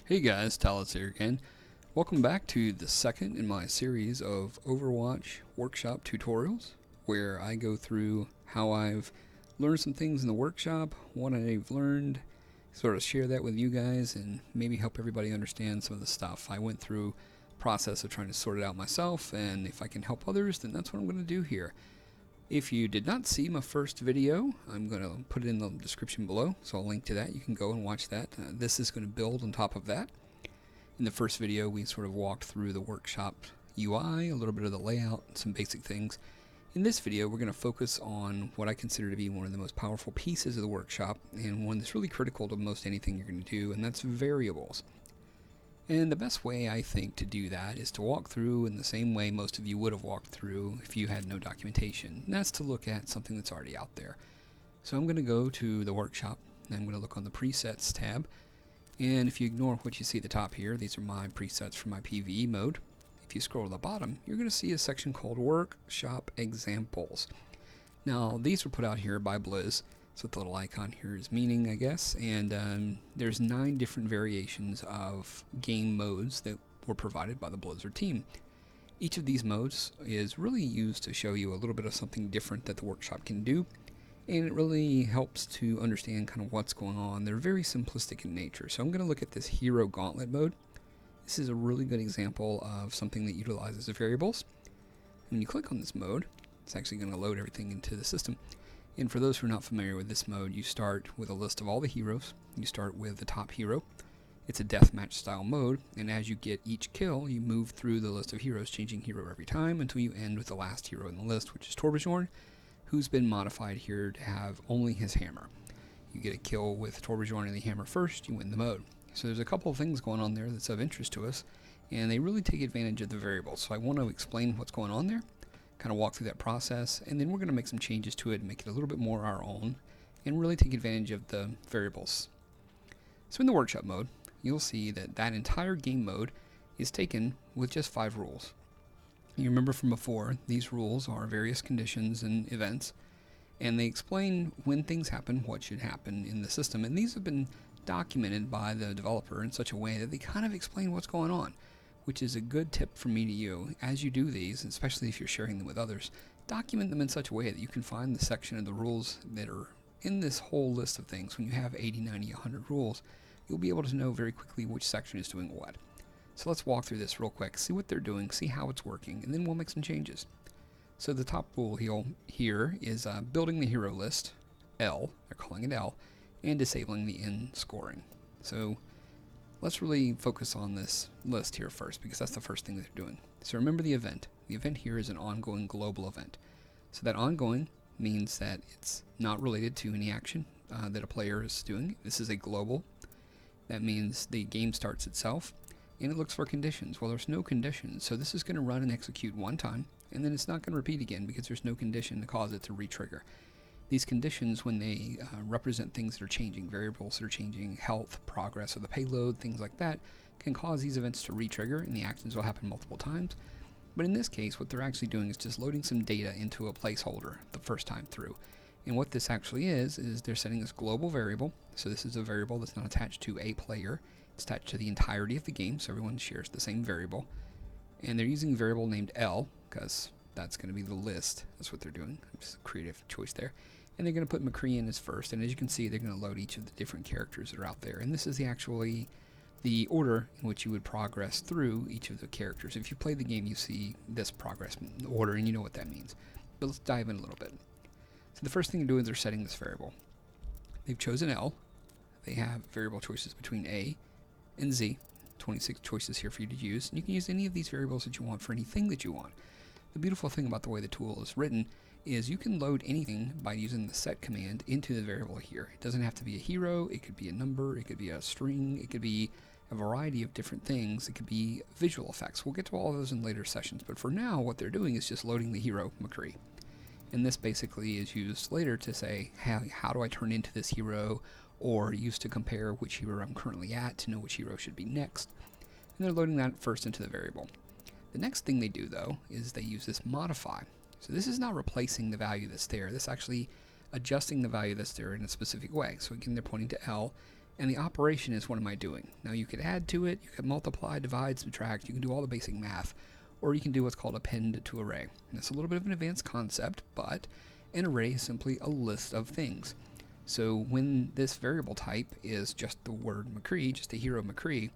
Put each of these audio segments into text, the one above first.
Hey guys, Talos here again. Welcome back to the second in my series of Overwatch workshop tutorials, where I go through how I've learned some things in the workshop, what I've learned, sort of share that with you guys, and maybe help everybody understand some of the stuff. I went through a process of trying to sort it out myself, and if I can help others, then that's what I'm going to do here. If you did not see my first video, I'm going to put it in the description below, so I'll link to that. You can go and watch that. This is going to build on top of that. In the first video, we sort of walked through the workshop UI, a little bit of the layout, some basic things. In this video, we're going to focus on what I consider to be one of the most powerful pieces of the workshop, and one that's really critical to most anything you're going to do, and that's variables. And the best way, I think, to do that is to walk through in the same way most of you would have walked through if you had no documentation. And that's to look at something that's already out there. So I'm going to go to the workshop, and I'm going to look on the presets tab. And if you ignore what you see at the top here, these are my presets for my PvE mode. If you scroll to the bottom, you're going to see a section called Workshop Examples. Now, these were put out here by Blizz. So the little icon here is meaning, I guess, and there's 9 different variations of game modes that were provided by the Blizzard team. Each of these modes is really used to show you a little bit of something different that the workshop can do, and it really helps to understand kind of what's going on. They're very simplistic in nature. So I'm going to look at this Hero Gauntlet mode. This is a really good example of something that utilizes the variables. When you click on this mode, it's actually going to load everything into the system. And for those who are not familiar with this mode, you start with a list of all the heroes. You start with the top hero. It's a deathmatch style mode, and as you get each kill, you move through the list of heroes, changing hero every time until you end with the last hero in the list, which is Torbjorn, who's been modified here to have only his hammer. You get a kill with Torbjorn and the hammer first, you win the mode. So there's a couple of things going on there that's of interest to us, and they really take advantage of the variables. So I want to explain what's going on there, kind of walk through that process, and then we're going to make some changes to it and make it a little bit more our own and really take advantage of the variables. So in the workshop mode, you'll see that that entire game mode is taken with just 5 rules. You remember from before, these rules are various conditions and events, and they explain when things happen, what should happen in the system, and these have been documented by the developer in such a way that they kind of explain what's going on, which is a good tip from me to you. As you do these, especially if you're sharing them with others, document them in such a way that you can find the section of the rules that are in this whole list of things. When you have 80, 90, 100 rules, you'll be able to know very quickly which section is doing what. So let's walk through this real quick, see what they're doing, see how it's working, and then we'll make some changes. So the top rule here is building the hero list, L, they're calling it L, and disabling the N scoring. So let's really focus on this list here first, because that's the first thing that they're doing. So remember the event. The event here is an ongoing global event. So that ongoing means that it's not related to any action that a player is doing. This is a global. That means the game starts itself, and it looks for conditions. Well, there's no conditions, so this is going to run and execute one time, and then it's not going to repeat again because there's no condition to cause it to re-trigger. These conditions, when they represent things that are changing, variables that are changing, health, progress of the payload, things like that, can cause these events to re-trigger, and the actions will happen multiple times. But in this case, what they're actually doing is just loading some data into a placeholder the first time through. And what this actually is they're setting this global variable. So this is a variable that's not attached to a player. It's attached to the entirety of the game, so everyone shares the same variable. And they're using a variable named L, because that's going to be the list. That's what they're doing. Just a creative choice there. And they're going to put McCree in as first, and as you can see, they're going to load each of the different characters that are out there. And this is actually the order in which you would progress through each of the characters. If you play the game, you see this progress order, and you know what that means. But let's dive in a little bit. So the first thing they're doing is they're setting this variable. They've chosen L. They have variable choices between A and Z. 26 choices here for you to use. And you can use any of these variables that you want for anything that you want. The beautiful thing about the way the tool is written is you can load anything by using the set command into the variable here. It doesn't have to be a hero, it could be a number, it could be a string, it could be a variety of different things, it could be visual effects. We'll get to all of those in later sessions, but for now what they're doing is just loading the hero McCree. And this basically is used later to say, how do I turn into this hero, or used to compare which hero I'm currently at to know which hero should be next. And they're loading that first into the variable. The next thing they do though is they use this modify. So this is not replacing the value that's there. This is actually adjusting the value that's there in a specific way. So again, they're pointing to L, And the operation is, what am I doing? Now you could add to it, you could multiply, divide, subtract, you can do all the basic math, or you can do what's called append to array. And it's a little bit of an advanced concept, but an array is simply a list of things. So when this variable type is just the word McCree, just a hero McCree,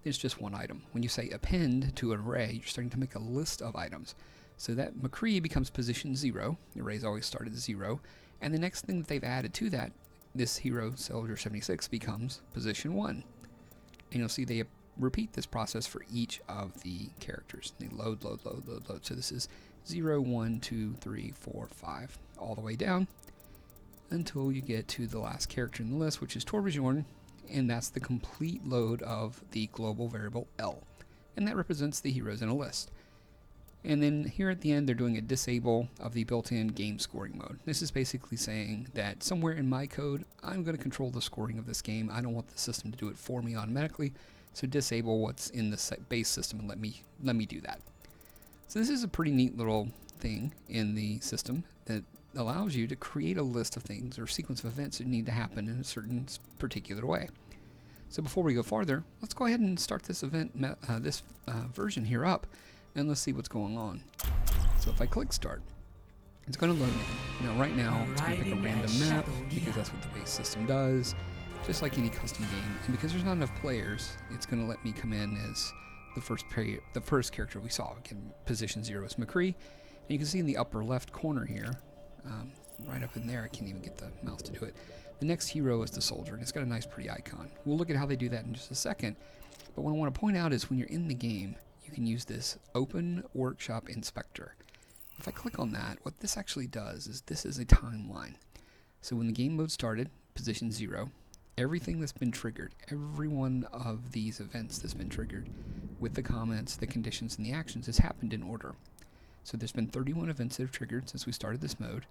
it's just one item. When you say append to an array, you're starting to make a list of items. So that McCree becomes position 0. The array's always started at 0. And the next thing that they've added to that, this hero soldier 76, becomes position 1. And you'll see they repeat this process for each of the characters. They load, load, load, load, load. So this is 0, 1, 2, 3, 4, 5, all the way down until you get to the last character in the list, which is Torbjorn, and that's the complete load of the global variable L. And that represents the heroes in a list. And then here at the end, they're doing a disable of the built-in game scoring mode. This is basically saying that somewhere in my code, I'm going to control the scoring of this game. I don't want the system to do it for me automatically. So disable what's in the base system and let me do that. So this is a pretty neat little thing in the system that allows you to create a list of things or sequence of events that need to happen in a certain particular way. So before we go farther, let's go ahead and start this version here up, and let's see what's going on. So if I click start, it's going to load in. Now right now, it's going to pick a random map because that's what the base system does, just like any custom game. And because there's not enough players, it's going to let me come in as the first character we saw. Again, position 0 is McCree. And you can see in the upper left corner here, right up in there, I can't even get the mouse to do it. The next hero is the soldier, and it's got a nice pretty icon. We'll look at how they do that in just a second. But what I want to point out is when you're in the game, you can use this Open Workshop Inspector. If I click on that, what this actually does is this is a timeline. So when the game mode started, position 0, everything that's been triggered, every one of these events that's been triggered, with the comments, the conditions, and the actions, has happened in order. So there's been 31 events that have triggered since we started this mode,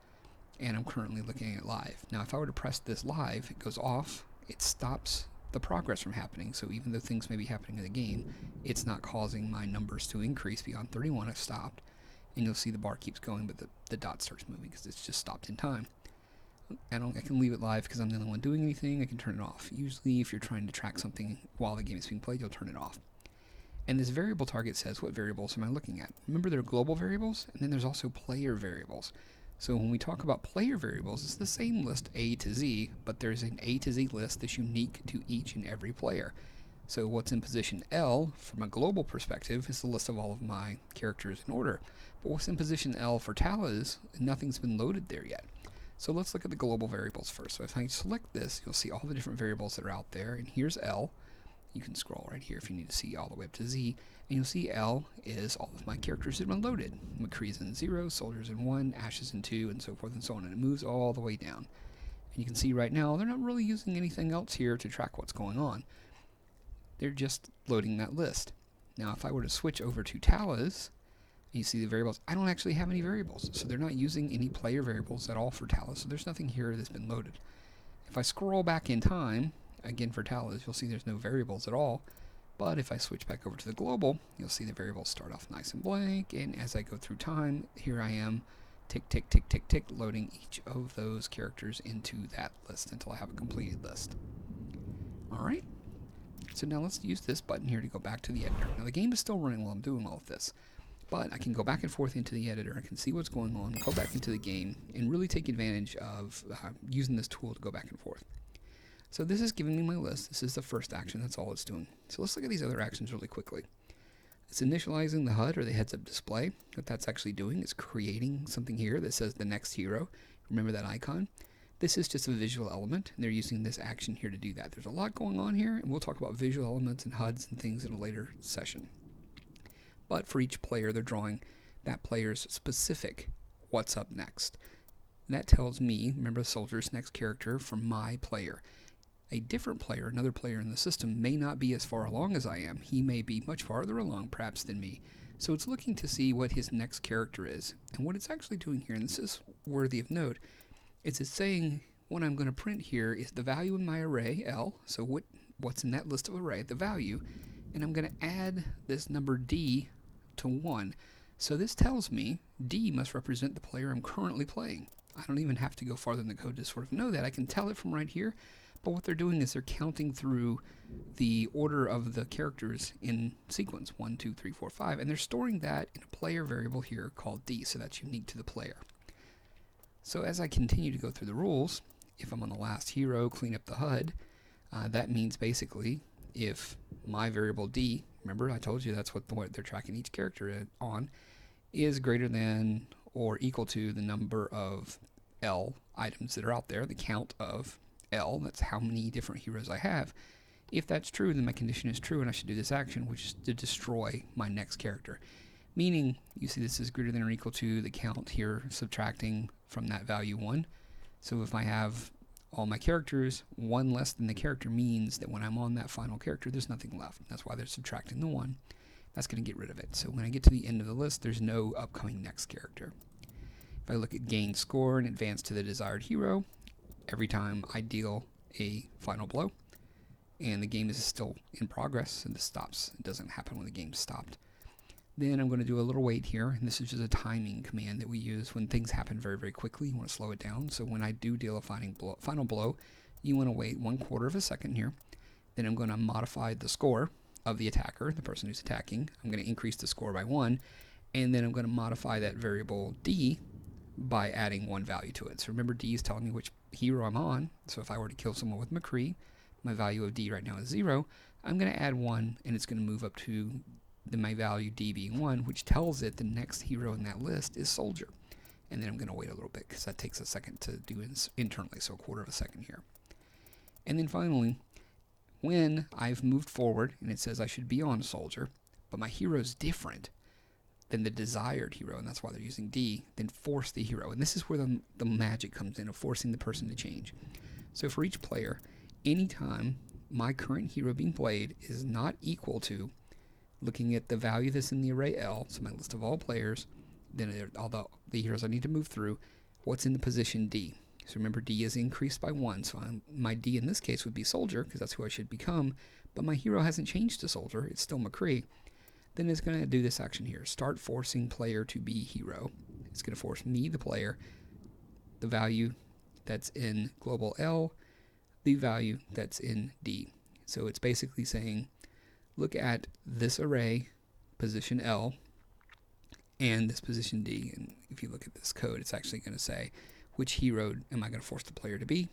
and I'm currently looking at it live. Now if I were to press this live, it goes off, it stops the progress from happening, so even though things may be happening in the game, it's not causing my numbers to increase beyond 31. I've stopped, and you'll see the bar keeps going, but the dot starts moving because it's just stopped in time. I can leave it live because I'm the only one doing anything. I can turn it off. Usually if you're trying to track something while the game is being played, you'll turn it off. And this variable target says, what variables am I looking at? Remember, there are global variables, and then there's also player variables. So when we talk about player variables, it's the same list A to Z, but there's an A to Z list that's unique to each and every player. So what's in position L, from a global perspective, is the list of all of my characters in order. But what's in position L for Talas, nothing's been loaded there yet. So let's look at the global variables first. So if I select this, you'll see all the different variables that are out there, and here's L. You can scroll right here if you need to see all the way up to Z, and you'll see L is all of my characters that have been loaded. McCree's in 0, Soldier's in 1, Ash is in 2, and so forth and so on, and it moves all the way down. And you can see right now, they're not really using anything else here to track what's going on. They're just loading that list. Now if I were to switch over to Talas, you see the variables, I don't actually have any variables, so they're not using any player variables at all for Talas, so there's nothing here that's been loaded. If I scroll back in time, again for Talas, you'll see there's no variables at all, but if I switch back over to the global, you'll see the variables start off nice and blank, and as I go through time, here I am, tick, tick, tick, tick, tick, loading each of those characters into that list until I have a completed list. Alright, so now let's use this button here to go back to the editor. Now the game is still running while I'm doing all of this, but I can go back and forth into the editor, I can see what's going on, go back into the game, and really take advantage of using this tool to go back and forth. So this is giving me my list. This is the first action. That's all it's doing. So let's look at these other actions really quickly. It's initializing the HUD, or the heads-up display. What that's actually doing is creating something here that says the next hero. Remember that icon? This is just a visual element, and they're using this action here to do that. There's a lot going on here, and we'll talk about visual elements and HUDs and things in a later session. But for each player, they're drawing that player's specific what's up next. And that tells me, remember the soldier's next character from my player. A different player, another player in the system, may not be as far along as I am. He may be much farther along, perhaps, than me. So it's looking to see what his next character is. And what it's actually doing here, and this is worthy of note, is it's saying what I'm going to print here is the value in my array, L, so what's in that list of array, the value, and I'm going to add this number D to 1. So this tells me D must represent the player I'm currently playing. I don't even have to go farther in the code to sort of know that. I can tell it from right here. but what they're doing is they're counting through the order of the characters in sequence 1, 2, 3, 4, 5, and they're storing that in a player variable here called D, so that's unique to the player. So as I continue to go through the rules, if I'm on the last hero, clean up the HUD, that means basically if my variable D, remember I told you that's what they're tracking each character on, is greater than or equal to the number of L items that are out there, the count of L, that's how many different heroes I have. If that's true, then my condition is true and I should do this action, which is to destroy my next character. Meaning, you see this is greater than or equal to the count here, subtracting from that value 1. So if I have all my characters, 1 less than the character means that when I'm on that final character, there's nothing left. That's why they're subtracting the 1. That's going to get rid of it. So when I get to the end of the list, there's no upcoming next character. If I look at gain score and advance to the desired hero, every time I deal a final blow, and the game is still in progress, and this stops. It doesn't happen when the game's stopped. Then I'm going to do a little wait here, and this is just a timing command that we use when things happen very, very quickly. You want to slow it down. So when I do deal a final blow, you want to wait 1/4 of a second here. Then I'm going to modify the score of the attacker, the person who's attacking. I'm going to increase the score by 1, and then I'm going to modify that variable D by adding 1 value to it. So remember, D is telling me which hero I'm on. So if I were to kill someone with McCree, my value of D right now is 0. I'm going to add 1, and it's going to move up to my value D being 1, which tells it the next hero in that list is Soldier. And then I'm going to wait a little bit because that takes a second to do internally, so 1/4 of a second here. And then finally, when I've moved forward and it says I should be on Soldier, but my hero is different than the desired hero, and that's why they're using D, then force the hero. And this is where the magic comes in of forcing the person to change. So for each player, anytime my current hero being played is not equal to looking at the value that's in the array L, so my list of all players, then all the heroes I need to move through, what's in the position D. So remember, D is increased by 1, so my D in this case would be Soldier, because that's who I should become, but my hero hasn't changed to Soldier, it's still McCree. Then it's going to do this action here, start forcing player to be hero. It's going to force me, the player, the value that's in global L, the value that's in D. So it's basically saying, look at this array, position L, and this position D. And if you look at this code, it's actually going to say, which hero am I going to force the player to be?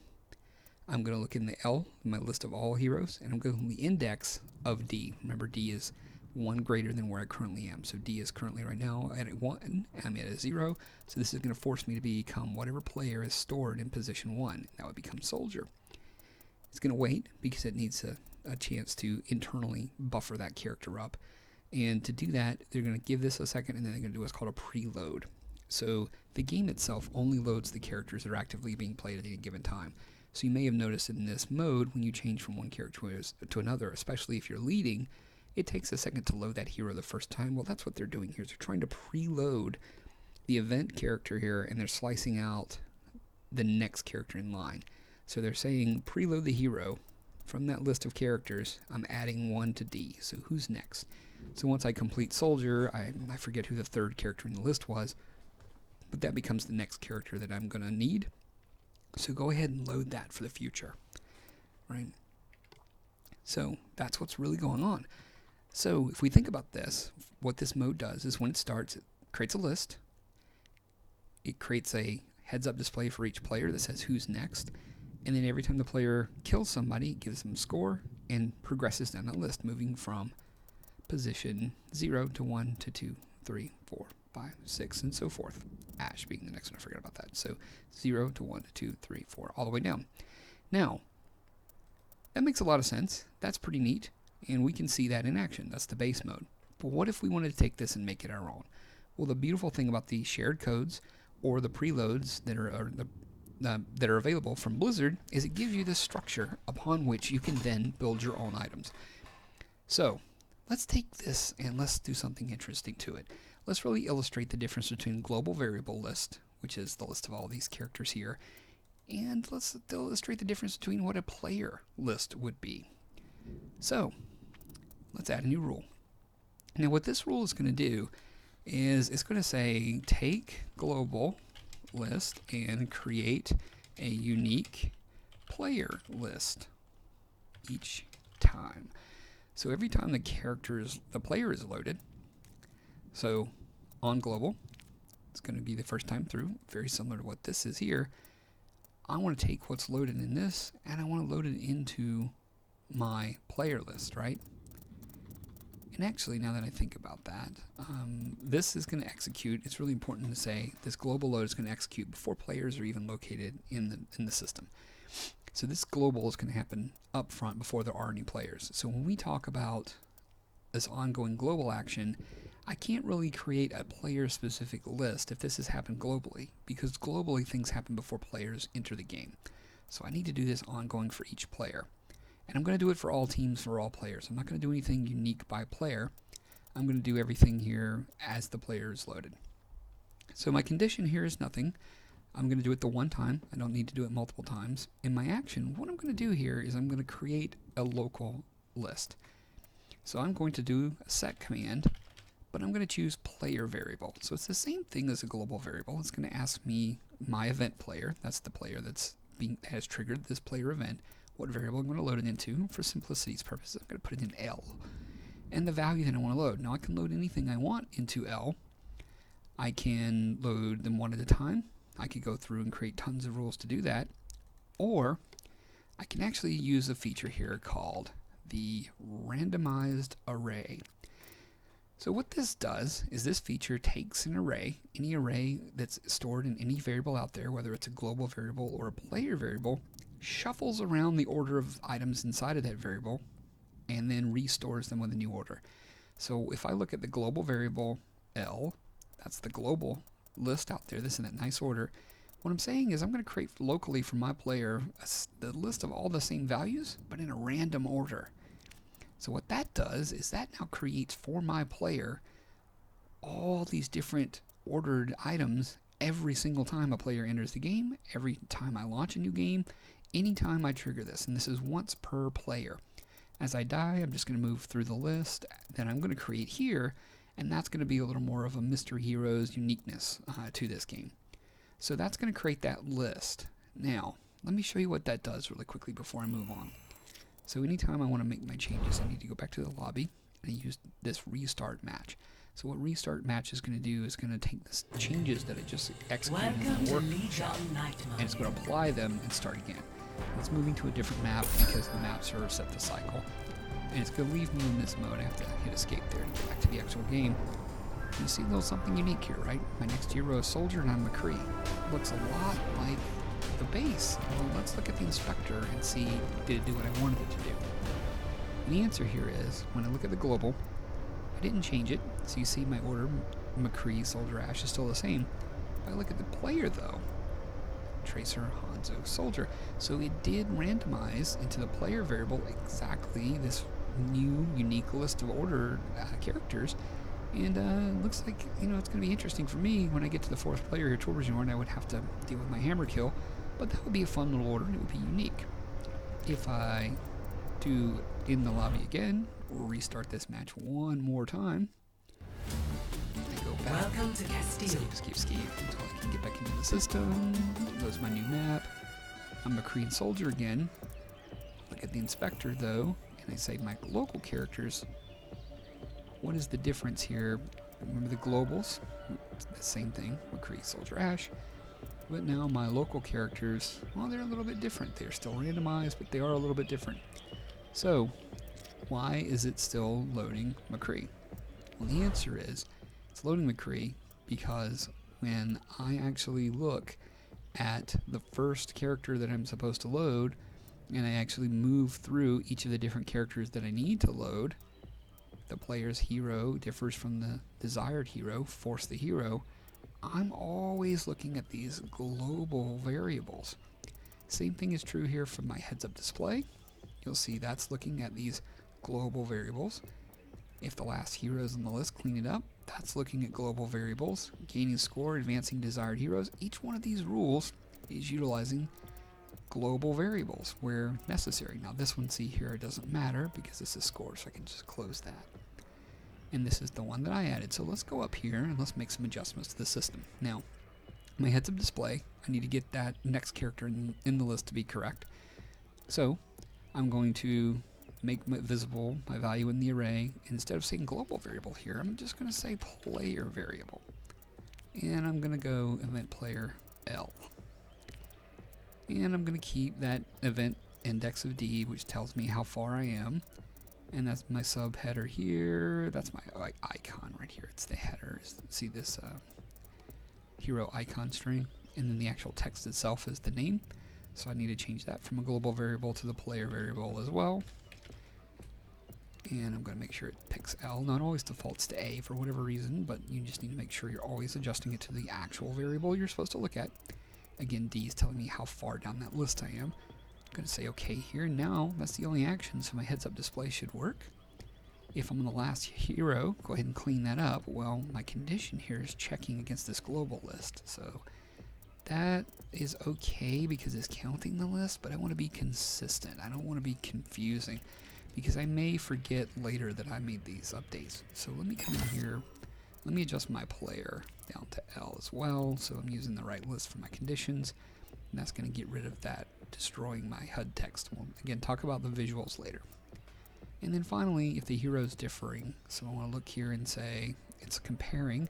I'm going to look in the L, my list of all heroes, and I'm going to the index of D. Remember, D is 1 greater than where I currently am. So D is currently right now at 1, I'm at a 0. So this is going to force me to become whatever player is stored in position 1. That would become Soldier. It's going to wait because it needs a chance to internally buffer that character up. And to do that, they're going to give this a second, and then they're going to do what's called a preload. So the game itself only loads the characters that are actively being played at any given time. So you may have noticed in this mode, when you change from one character to another, especially if you're leading, it takes a second to load that hero the first time. Well, that's what they're doing here. They're trying to preload the event character here, and they're slicing out the next character in line. So they're saying preload the hero. From that list of characters, I'm adding 1 to D. So who's next? So once I complete Soldier, I forget who the 3rd character in the list was, but that becomes the next character that I'm going to need. So go ahead and load that for the future, right? So that's what's really going on. So if we think about this, what this mode does is when it starts, it creates a list. It creates a heads-up display for each player that says who's next. And then every time the player kills somebody, it gives them a score and progresses down that list, moving from position 0 to 1 to 2, 3, 4, 5, 6, and so forth. Ash being the next one, I forgot about that. So 0 to 1 to 2, 3, 4, all the way down. Now, that makes a lot of sense. That's pretty neat, and we can see that in action. That's the base mode. But what if we wanted to take this and make it our own? Well, the beautiful thing about these shared codes or the preloads that are available from Blizzard is it gives you this structure upon which you can then build your own items. So let's take this and let's do something interesting to it. Let's really illustrate the difference between global variable list, which is the list of all these characters here, and let's illustrate the difference between what a player list would be. So let's add a new rule. Now what this rule is going to do is it's going to say take global list and create a unique player list each time. So every time the player is loaded, so on global, it's going to be the first time through, very similar to what this is here. I want to take what's loaded in this and I want to load it into my player list, right? And actually, now that I think about that, this is going to execute. It's really important to say this global load is going to execute before players are even located in the system. So this global is going to happen up front before there are any players. So when we talk about this ongoing global action, I can't really create a player-specific list if this has happened globally, because globally things happen before players enter the game. So I need to do this ongoing for each player. And I'm going to do it for all teams, for all players. I'm not going to do anything unique by player. I'm going to do everything here as the player is loaded. So my condition here is nothing. I'm going to do it the one time. I don't need to do it multiple times. In my action, what I'm going to do here is I'm going to create a local list. So I'm going to do a set command, but I'm going to choose player variable. So it's the same thing as a global variable. It's going to ask me my event player. That's the player has triggered this player event. What variable I'm going to load it into. For simplicity's purposes, I'm going to put it in L. And the value that I want to load. Now I can load anything I want into L. I can load them one at a time. I could go through and create tons of rules to do that. Or I can actually use a feature here called the randomized array. So what this does is this feature takes an array, any array that's stored in any variable out there, whether it's a global variable or a player variable, shuffles around the order of items inside of that variable, and then restores them with a new order. So if I look at the global variable L, that's the global list out there, this is in that nice order. What I'm saying is I'm going to create locally for my player the list of all the same values, but in a random order. So what that does is that now creates for my player all these different ordered items every single time a player enters the game, every time I launch a new game, anytime I trigger this, and this is once per player. As I die, I'm just going to move through the list that I'm going to create here, and that's going to be a little more of a Mr. Hero's uniqueness to this game. So that's going to create that list. Now, let me show you what that does really quickly before I move on. So anytime I want to make my changes, I need to go back to the lobby and use this restart match. So what restart match is going to do is going to take the changes that I just executed in the workshop, and it's going to apply them and start again. It's moving to a different map because the maps are set to cycle. And it's going to leave me in this mode. I have to hit escape there to get back to the actual game. You see a little something unique here, right? My next hero is Soldier and I'm McCree. Looks a lot like the base. Well, let's look at the inspector and see, did it do what I wanted it to do? And the answer here is, when I look at the global, I didn't change it. So you see my order, McCree, Soldier, Ash is still the same. If I look at the player though, Tracer, Hanzo, Soldier. So it did randomize into the player variable exactly this new unique list of ordered characters. And looks like, it's going to be interesting for me when I get to the fourth player here, Torbjorn. I would have to deal with my hammer kill, but that would be a fun little order and it would be unique. If I do in the lobby again, restart this match one more time, I go back. Welcome to Castile. Escape until I can get back into the system. There's my new map. I'm McCree and Soldier again. Look at the inspector though, and I say my local characters. What is the difference here? Remember the globals? It's the same thing, McCree, Soldier, Ash. But now my local characters, well, they're a little bit different. They're still randomized, but they are a little bit different. So, why is it still loading McCree? Well, the answer is, it's loading McCree because when I actually look at the first character that I'm supposed to load, and I actually move through each of the different characters that I need to load, the player's hero differs from the desired hero, force the hero, I'm always looking at these global variables. Same thing is true here for my heads-up display. You'll see that's looking at these global variables. If the last hero is on the list, clean it up. That's looking at global variables. Gaining score, advancing desired heroes. Each one of these rules is utilizing global variables where necessary. Now this one, see here, it doesn't matter because this is score, so I can just close that. And this is the one that I added. So let's go up here and let's make some adjustments to the system. Now, my heads-up display, I need to get that next character in the list to be correct. So I'm going to make visible my value in the array. Instead of saying global variable here, I'm just going to say player variable. And I'm going to go event player L. And I'm going to keep that event index of D, which tells me how far I am. And that's my subheader here. That's my icon right here. It's the header. See this hero icon string? And then the actual text itself is the name. So I need to change that from a global variable to the player variable as well. And I'm going to make sure it picks L. Not always defaults to A for whatever reason, but you just need to make sure you're always adjusting it to the actual variable you're supposed to look at. Again, D is telling me how far down that list I am. I'm going to say OK here. Now, that's the only action, so my heads-up display should work. If I'm on the last hero, go ahead and clean that up. Well, my condition here is checking against this global list. So that is okay because it's counting the list, but I want to be consistent. I don't want to be confusing because I may forget later that I made these updates. So let me come in here. Let me adjust my player down to L as well, so I'm using the right list for my conditions. And that's going to get rid of that destroying my HUD text. We'll, again, talk about the visuals later. And then finally, if the hero is differing, so I want to look here and say it's comparing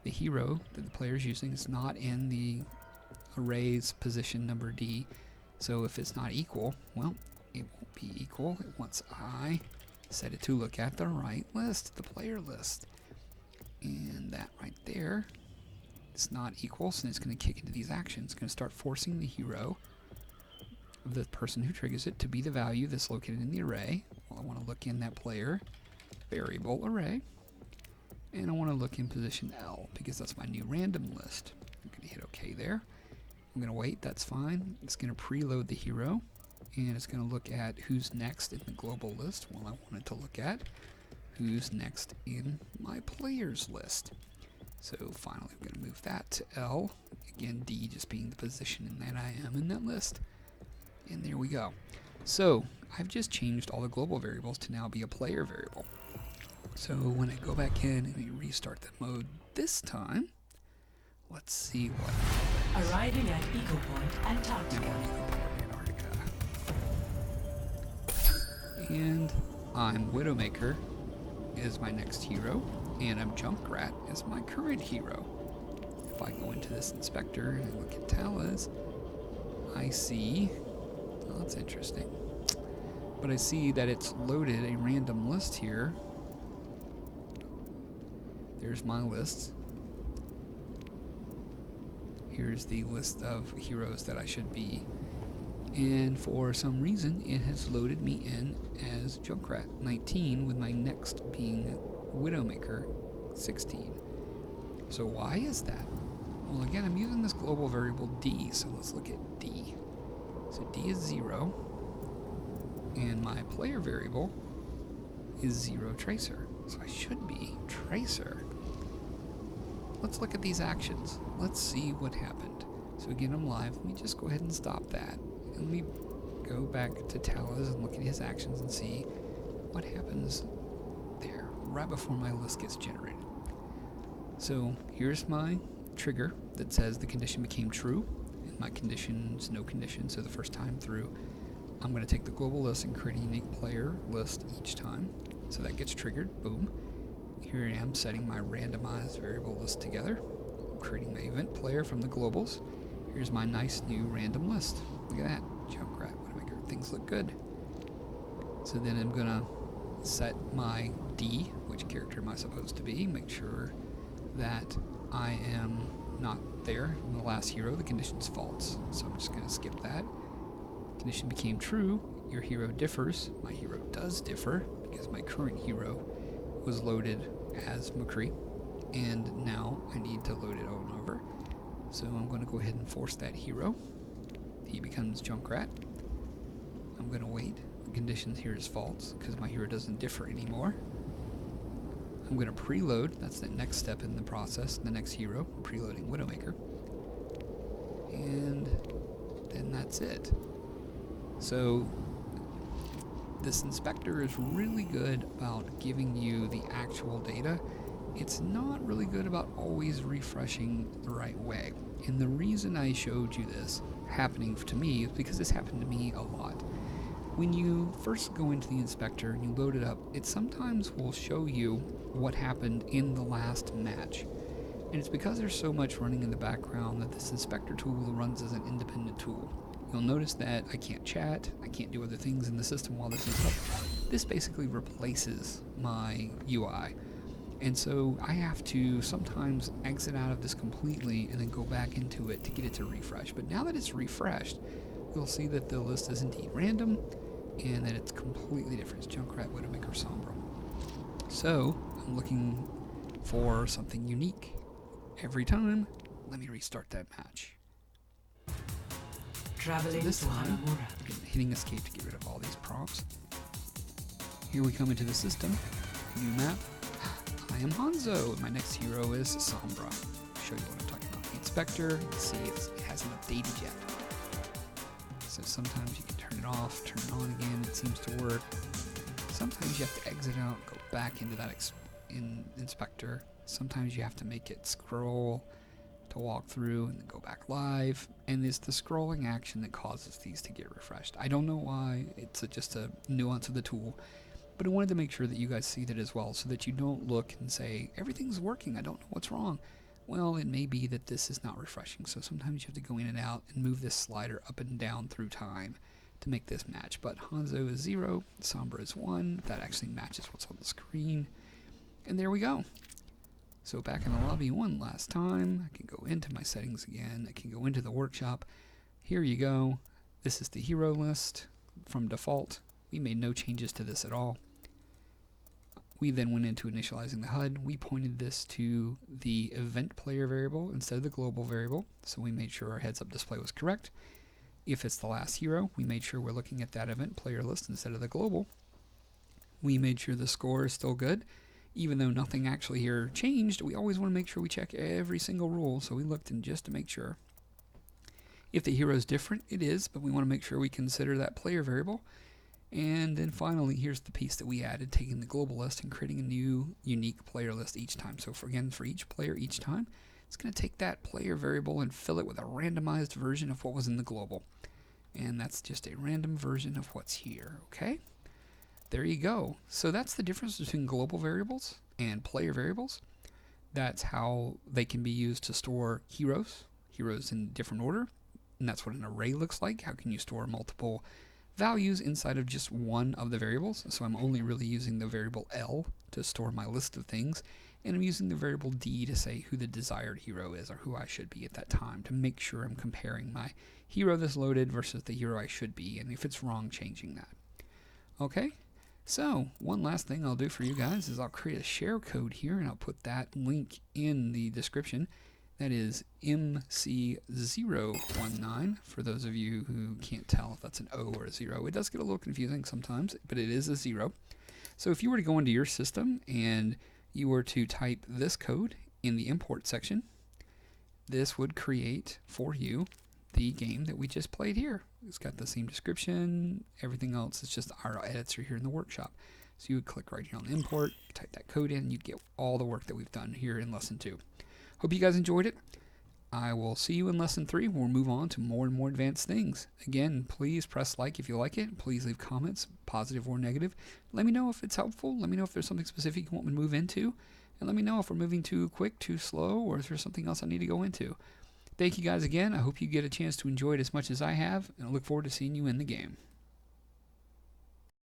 the hero that the player is using. It's not in the array's position number D. So if it's not equal, well, it won't be equal once I set it to look at the right list, the player list. And that right there, it's not equal, so it's going to kick into these actions. It's going to start forcing the hero, the person who triggers it, to be the value that's located in the array. Well, I want to look in that player variable array, and I want to look in position L because that's my new random list. I'm going to hit OK there. I'm going to wait, that's fine. It's going to preload the hero, and it's going to look at who's next in the global list. Well, I want it to look at who's next in my players list. So finally, I'm going to move that to L. Again, D just being the position in that I am in that list. And there we go. So I've just changed all the global variables to now be a player variable. So when I go back in and we restart the mode this time, let's see what happens. Arriving at Eco Point, Antarctica. Now we're in Eco Point, Antarctica. And I'm Widowmaker is my next hero, and I'm Junkrat as my current hero. If I go into this inspector and I look at Talas, I see, oh, that's interesting, but I see that it's loaded a random list here. There's my list. Here's the list of heroes that I should be. And for some reason, it has loaded me in as Junkrat 19, with my next being Widowmaker 16. So why is that? Well, again, I'm using this global variable D, so let's look at D. So D is 0, and my player variable is 0 tracer. So I should be tracer. Let's look at these actions. Let's see what happened. So again, I'm live. Let me just go ahead and stop that. And let me go back to Talas and look at his actions and see what happens there right before my list gets generated. So here's my trigger that says the condition became true, and my condition's no condition, so the first time through I'm going to take the global list and create a unique player list each time. So that gets triggered, boom. Here I am setting my randomized variable list together. I'm creating my event player from the globals. Here's my nice new random list. Look at that, Junkrat, Widowmaker, things look good. So then I'm gonna set my D, which character am I supposed to be, make sure that I am not there in the last hero, the condition's false. So I'm just gonna skip that. Condition became true, your hero differs. My hero does differ because my current hero was loaded as McCree, and now I need to load it on over. So I'm going to go ahead and force that hero. He becomes Junkrat. I'm going to wait. The conditions here is false because my hero doesn't differ anymore. I'm going to preload. That's the next step in the process. The next hero, preloading Widowmaker. And then that's it. So this inspector is really good about giving you the actual data. It's not really good about always refreshing the right way. And the reason I showed you this happening to me is because this happened to me a lot. When you first go into the inspector and you load it up, it sometimes will show you what happened in the last match. And it's because there's so much running in the background that this inspector tool runs as an independent tool. You'll notice that I can't chat, I can't do other things in the system while this is up. This basically replaces my UI. And so I have to sometimes exit out of this completely and then go back into it to get it to refresh. But now that it's refreshed, you'll see that the list is indeed random and that it's completely different. It's Junkrat, Widowmaker, Sombra. So I'm looking for something unique. Every time, let me restart that match. Traveling This to time, Haramura. I'm hitting escape to get rid of all these props. Here we come into the system. New map. I am Hanzo, and my next hero is Sombra. I'll show you what I'm talking about. The inspector, you can see it hasn't updated yet. So sometimes you can turn it off, turn it on again, it seems to work. Sometimes you have to exit out, go back into that inspector. Sometimes you have to make it scroll to walk through and then go back live. And it's the scrolling action that causes these to get refreshed. I don't know why, it's just a nuance of the tool. But I wanted to make sure that you guys see that as well, so that you don't look and say, everything's working, I don't know what's wrong. Well, it may be that this is not refreshing, so sometimes you have to go in and out and move this slider up and down through time to make this match. But Hanzo is 0, Sombra is 1, that actually matches what's on the screen. And there we go. So back in the lobby one last time, I can go into my settings again, I can go into the workshop. Here you go, this is the hero list from default. We made no changes to this at all. We then went into initializing the HUD. We pointed this to the event player variable instead of the global variable, so we made sure our heads-up display was correct. If it's the last hero, we made sure we're looking at that event player list instead of the global. We made sure the score is still good. Even though nothing actually here changed, we always want to make sure we check every single rule, so we looked in just to make sure. If the hero is different, it is, but we want to make sure we consider that player variable. And then finally, here's the piece that we added, taking the global list and creating a new unique player list each time. So for each player each time, it's going to take that player variable and fill it with a randomized version of what was in the global. And that's just a random version of what's here, okay? There you go. So that's the difference between global variables and player variables. That's how they can be used to store heroes in different order. And that's what an array looks like. How can you store multiple values inside of just one of the variables? So I'm only really using the variable L to store my list of things, and I'm using the variable D to say who the desired hero is, or who I should be at that time, to make sure I'm comparing my hero that's loaded versus the hero I should be, and if it's wrong, changing that. Okay, so one last thing I'll do for you guys is I'll create a share code here, and I'll put that link in the description. That is MC019, for those of you who can't tell if that's an O or a 0. It does get a little confusing sometimes, but it is a 0. So if you were to go into your system and you were to type this code in the import section, this would create for you the game that we just played here. It's got the same description, everything else. It's just our edits are here in the workshop. So you would click right here on import, type that code in, and you'd get all the work that we've done here in lesson 2. Hope you guys enjoyed it. I will see you in lesson 3 when we'll move on to more and more advanced things. Again, please press like if you like it. Please leave comments, positive or negative. Let me know if it's helpful. Let me know if there's something specific you want me to move into. And let me know if we're moving too quick, too slow, or if there's something else I need to go into. Thank you guys again. I hope you get a chance to enjoy it as much as I have, and I look forward to seeing you in the game.